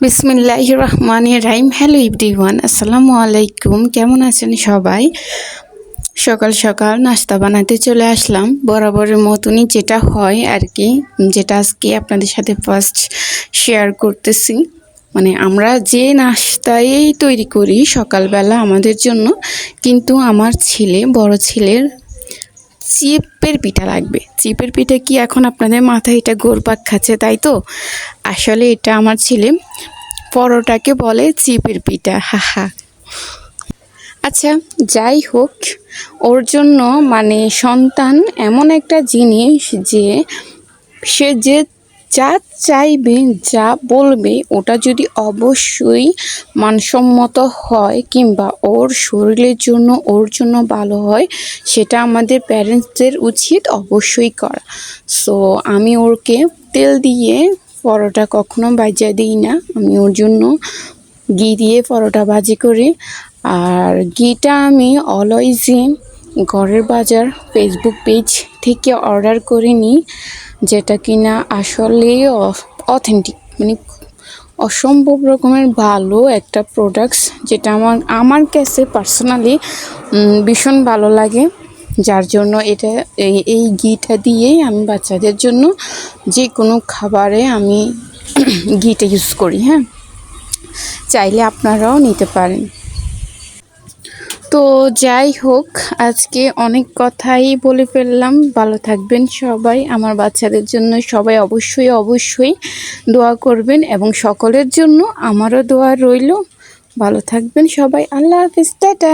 বিসমিল্লাহির রহমানির রহিম। Hello everyone, আসসালামু আলাইকুম। কেমন আছেন সবাই? সকাল সকাল নাস্তা বানাতে চলে আসলাম, বরাবরের মতনই যেটা হয় আর কি, যেটা আজকে আপনাদের সাথে ফার্স্ট শেয়ার করতেছি। মানে আমরা যে নাস্তাই তৈরি করি সকালবেলা আমাদের জন্য, কিন্তু আমার বড় ছেলের চিপের পিঠা লাগবে। চিপের পিঠা কি এখন আপনাদের মাথায় এটা ঘুরপাক খাচ্ছে, তাই তো? আসলে এটা আমার ছেলে পরোটাকে বলে চিপের পিঠা, হা। আচ্ছা, যাই হোক, ওর জন্য মানে সন্তান এমন একটা জিনিস যে সে যে যা চাইবে, যা বলবে, ওটা যদি অবশ্যই মানসম্মত হয় কিংবা ওর শরীরের জন্য, ওর জন্য ভালো হয়, সেটা আমাদের প্যারেন্টসদের উচিত অবশ্যই করা। সো আমি ওকে তেল দিয়ে পরোটা কখনো ভাজা দিই না। আমি ওর জন্য ঘি দিয়ে পরোটা ভাজি করি। আর ঘিটা আমি অলওয়েজই ঘরের বাজার ফেসবুক পেজ থেকে অর্ডার করে নিই, যেটা কিনা আসলে অথেন্টিক, মানে অসম্ভব রকমের ভালো একটা প্রোডাক্টস, যেটা আমার কাছে পার্সোনালি ভীষণ ভালো লাগে। যার জন্য এই ঘিটা দিয়েই আমি বাচ্চাদের জন্য যে কোনো খাবারে আমি ঘিটা ইউজ করি। হ্যাঁ, চাইলে আপনারাও নিতে পারেন। তো যাই হোক, আজকে অনেক কথাই বলে ফেললাম। ভালো থাকবেন সবাই। আমার বাচ্চাদের জন্য সবাই অবশ্যই দোয়া করবেন, এবং সকলের জন্য আমারও দোয়া রইল। ভালো থাকবেন সবাই। আল্লাহ হাফিজ, টাটা।